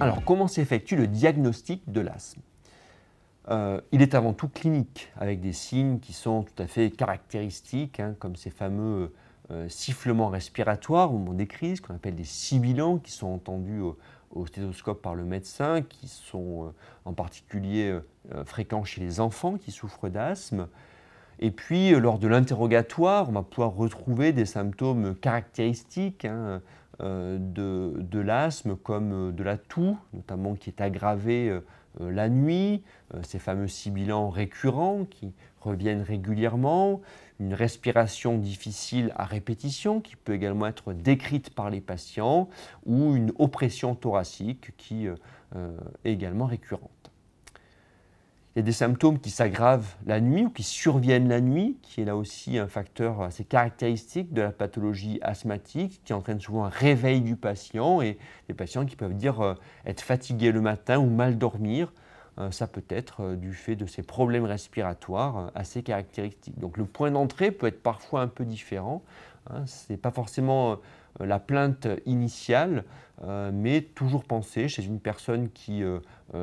Alors, comment s'effectue le diagnostic de l'asthme? Il est avant tout clinique, avec des signes qui sont tout à fait caractéristiques, comme ces fameux sifflements respiratoires au moment des crises, qu'on appelle des sibilants, qui sont entendus au stéthoscope par le médecin, qui sont en particulier fréquents chez les enfants qui souffrent d'asthme. Et puis, lors de l'interrogatoire, on va pouvoir retrouver des symptômes caractéristiques de l'asthme, comme de la toux, notamment qui est aggravée la nuit, ces fameux sibilants récurrents qui reviennent régulièrement, une respiration difficile à répétition qui peut également être décrite par les patients, ou une oppression thoracique qui est également récurrente. Il y a des symptômes qui s'aggravent la nuit ou qui surviennent la nuit, qui est là aussi un facteur assez caractéristique de la pathologie asthmatique, qui entraîne souvent un réveil du patient et des patients qui peuvent dire être fatigués le matin ou mal dormir. Ça peut être du fait de ces problèmes respiratoires assez caractéristiques. Donc le point d'entrée peut être parfois un peu différent. Ce n'est pas forcément la plainte initiale, mais toujours penser chez une personne qui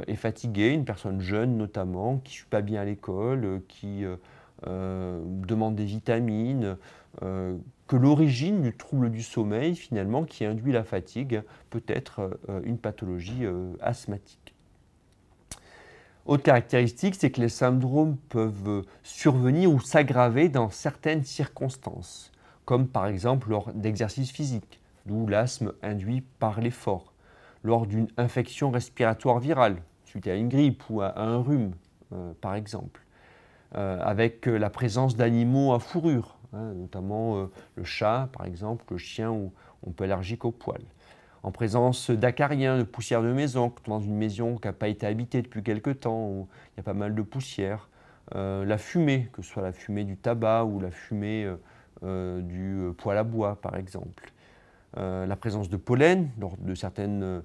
est fatiguée, une personne jeune notamment, qui ne suit pas bien à l'école, qui demande des vitamines, que l'origine du trouble du sommeil finalement qui induit la fatigue peut être une pathologie asthmatique. Autre caractéristique, c'est que les syndromes peuvent survenir ou s'aggraver dans certaines circonstances, comme par exemple lors d'exercices physiques, d'où l'asthme induit par l'effort, lors d'une infection respiratoire virale, suite à une grippe ou à un rhume, par exemple, avec la présence d'animaux à fourrure, notamment le chat, par exemple, le chien, ou on peut être allergique aux poils. En présence d'acariens, de poussière de maison, dans une maison qui n'a pas été habitée depuis quelque temps, où il y a pas mal de poussière. La fumée, que ce soit la fumée du tabac ou la fumée du poêle à bois, par exemple. La présence de pollen lors de certaines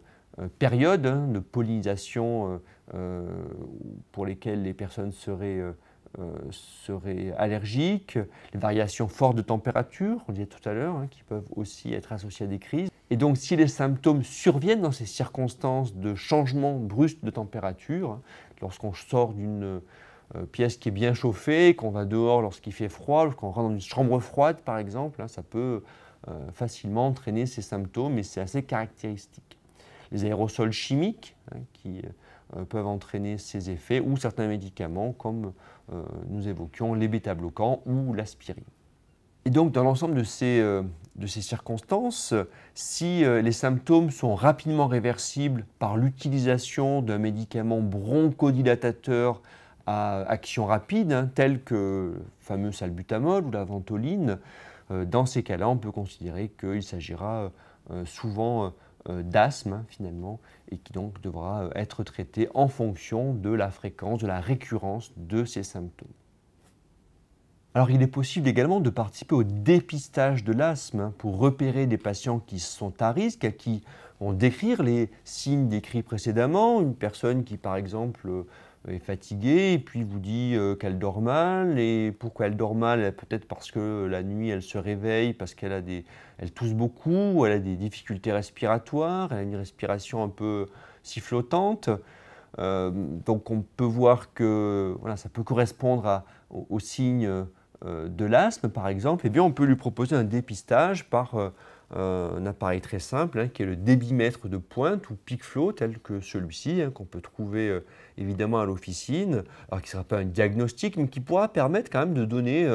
périodes de pollinisation pour lesquelles les personnes seraient allergiques, les variations fortes de température, on disait tout à l'heure, qui peuvent aussi être associées à des crises. Et donc, si les symptômes surviennent dans ces circonstances de changement brusque de température, lorsqu'on sort d'une pièce qui est bien chauffée, qu'on va dehors lorsqu'il fait froid, lorsqu'on rentre dans une chambre froide, par exemple, ça peut facilement entraîner ces symptômes et c'est assez caractéristique. Les aérosols chimiques qui peuvent entraîner ces effets, ou certains médicaments comme nous évoquions les bêta-bloquants ou l'aspirine. Et donc, dans l'ensemble de ces circonstances, si les symptômes sont rapidement réversibles par l'utilisation d'un médicament bronchodilatateur à action rapide, tel que le fameux salbutamol ou la ventoline, dans ces cas-là, on peut considérer qu'il s'agira souvent d'asthme, finalement, et qui donc devra être traité en fonction de la fréquence, de la récurrence de ces symptômes. Alors, il est possible également de participer au dépistage de l'asthme pour repérer des patients qui sont à risque, à qui vont décrire les signes décrits précédemment. Une personne qui, par exemple, est fatiguée et puis vous dit qu'elle dort mal. Et pourquoi elle dort mal? Peut-être parce que la nuit, elle se réveille, parce qu'elle elle tousse beaucoup, elle a des difficultés respiratoires, elle a une respiration un peu sifflotante. Donc, on peut voir que voilà, ça peut correspondre aux signes de l'asthme, par exemple. Eh bien, on peut lui proposer un dépistage par un appareil très simple qui est le débitmètre de pointe ou PicFlow, tel que celui-ci, qu'on peut trouver évidemment à l'officine, alors qui ne sera pas un diagnostic, mais qui pourra permettre quand même de donner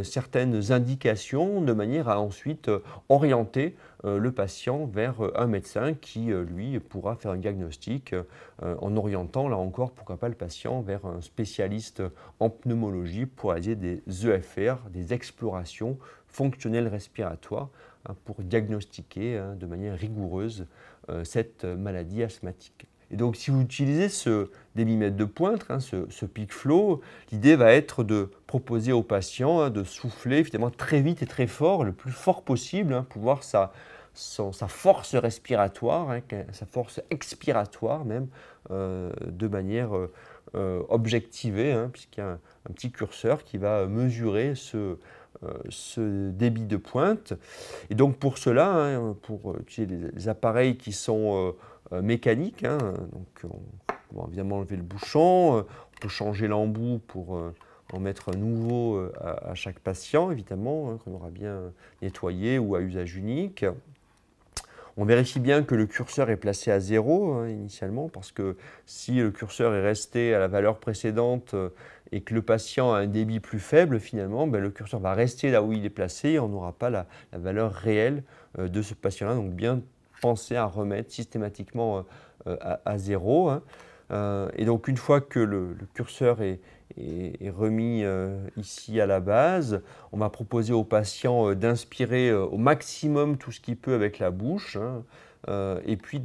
certaines indications de manière à ensuite orienter le patient vers un médecin qui, lui, pourra faire un diagnostic en orientant, là encore, pourquoi pas le patient vers un spécialiste en pneumologie pour réaliser des EFR, des explorations fonctionnelles respiratoires, pour diagnostiquer de manière rigoureuse cette maladie asthmatique. Et donc, si vous utilisez ce débitmètre de pointe, ce PicFlow, l'idée va être de proposer au patient de souffler finalement très vite et très fort, le plus fort possible, pour voir sa force respiratoire, sa force expiratoire même, de manière objectivée, puisqu'il y a un petit curseur qui va mesurer ce débit de pointe. Et donc pour cela, hein, pour utiliser les appareils qui sont mécaniques, hein, donc on va évidemment enlever le bouchon, on peut changer l'embout pour en mettre un nouveau à chaque patient, évidemment, hein, qu'on aura bien nettoyé ou à usage unique. On vérifie bien que le curseur est placé à 0 hein, initialement, parce que si le curseur est resté à la valeur précédente et que le patient a un débit plus faible, finalement, ben, le curseur va rester là où il est placé et on n'aura pas la valeur réelle de ce patient-là. Donc bien penser à remettre systématiquement à 0. Hein. Et donc une fois que le curseur est remis ici à la base, on va proposer au patient d'inspirer au maximum tout ce qu'il peut avec la bouche, hein, et puis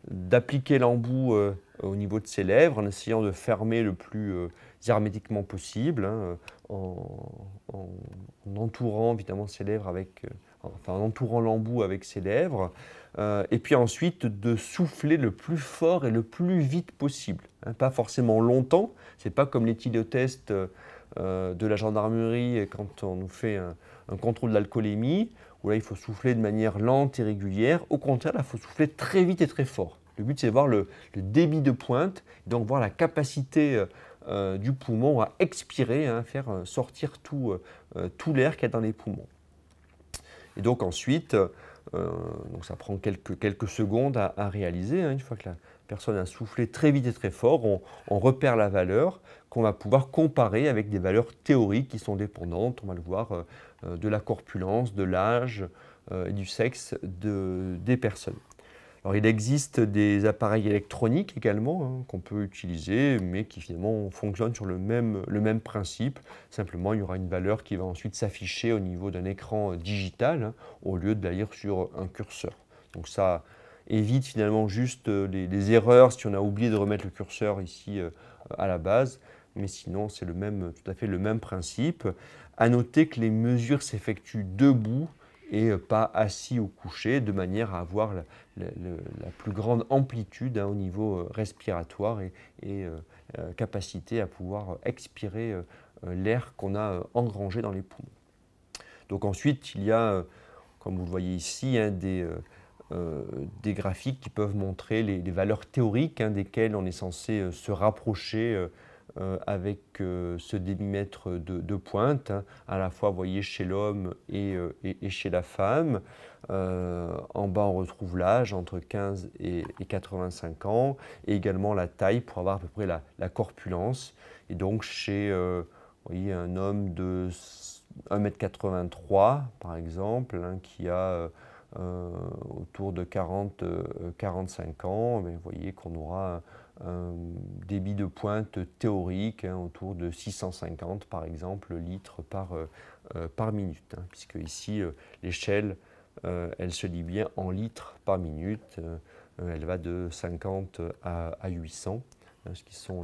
d'appliquer l'embout au niveau de ses lèvres en essayant de fermer le plus hermétiquement possible, hein, en entourant évidemment ses lèvres avec, enfin en entourant l'embout avec ses lèvres. Et puis ensuite de souffler le plus fort et le plus vite possible, hein, pas forcément longtemps. C'est pas comme l'éthylotest de la gendarmerie quand on nous fait un contrôle d'alcoolémie, où là il faut souffler de manière lente et régulière. Au contraire, là il faut souffler très vite et très fort. Le but c'est de voir le débit de pointe, donc voir la capacité du poumon à expirer, hein, faire sortir tout l'air qu'il y a dans les poumons. Et donc ensuite, donc ça prend quelques secondes à réaliser, hein. Une fois que la personne a soufflé très vite et très fort, on repère la valeur qu'on va pouvoir comparer avec des valeurs théoriques qui sont dépendantes, on va le voir, de la corpulence, de l'âge et du sexe des personnes. Alors, il existe des appareils électroniques également hein, qu'on peut utiliser, mais qui finalement fonctionnent sur le même principe. Simplement, il y aura une valeur qui va ensuite s'afficher au niveau d'un écran digital hein, au lieu de la lire sur un curseur. Donc ça évite finalement juste les erreurs si on a oublié de remettre le curseur ici à la base, mais sinon c'est tout à fait le même principe. À noter que les mesures s'effectuent debout et pas assis ou couché, de manière à avoir la plus grande amplitude hein, au niveau respiratoire et capacité à pouvoir expirer l'air qu'on a engrangé dans les poumons. Donc ensuite, il y a, comme vous le voyez ici, hein, des graphiques qui peuvent montrer les valeurs théoriques hein, desquelles on est censé se rapprocher avec ce débitmètre de pointe, hein, à la fois, vous voyez, chez l'homme et chez la femme. En bas, on retrouve l'âge, entre 15 et 85 ans, et également la taille pour avoir à peu près la corpulence. Et donc, chez vous voyez, un homme de 1,83 m, par exemple, hein, qui a autour de 40-45 ans, mais vous voyez qu'on aura un débit de pointe théorique hein, autour de 650 par exemple litres par minute, hein, puisque ici l'échelle elle se lit bien en litres par minute, elle va de 50 à 800, hein, ce qui sont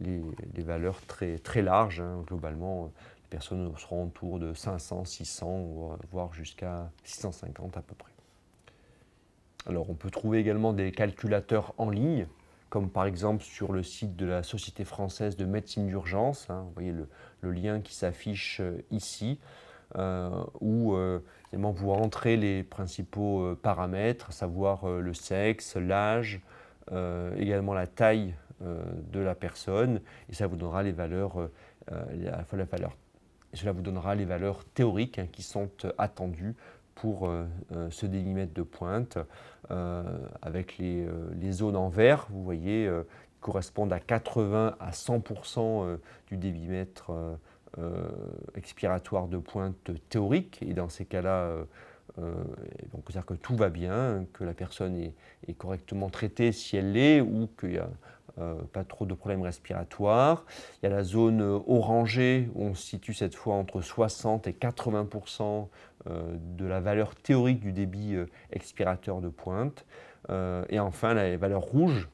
les valeurs très larges, hein, globalement. Les personnes seront autour de 500, 600, voire jusqu'à 650 à peu près. Alors on peut trouver également des calculateurs en ligne, comme par exemple sur le site de la Société française de médecine d'urgence, hein, vous voyez le lien qui s'affiche ici, où vous rentrez les principaux paramètres, à savoir le sexe, l'âge, également la taille de la personne, et ça vous donnera les valeurs, cela vous donnera les valeurs théoriques hein, qui sont attendues pour ce débitmètre de pointe, avec les zones en vert, vous voyez, qui correspondent à 80 à 100% du débitmètre expiratoire de pointe théorique. Et dans ces cas-là, donc c'est-à-dire que tout va bien, que la personne est correctement traitée si elle l'est, ou qu'il n'y a pas trop de problèmes respiratoires. Il y a la zone orangée où on se situe cette fois entre 60 et 80% de la valeur théorique du débit expirateur de pointe. Et enfin, les valeurs rouges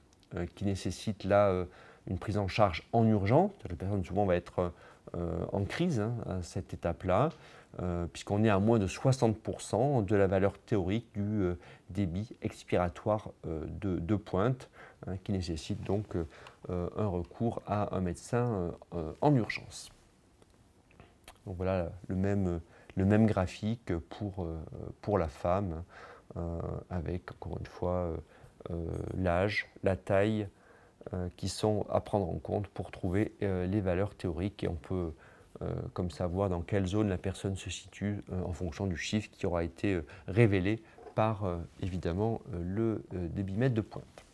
qui nécessitent là une prise en charge en urgence. La personne souvent va être en crise hein, à cette étape-là, puisqu'on est à moins de 60% de la valeur théorique du débit expiratoire de pointe, hein, qui nécessite donc un recours à un médecin en urgence. Donc voilà le même graphique pour la femme, avec encore une fois l'âge, la taille, qui sont à prendre en compte pour trouver les valeurs théoriques, et on peut comme ça voir dans quelle zone la personne se situe en fonction du chiffre qui aura été révélé par évidemment le débitmètre de pointe.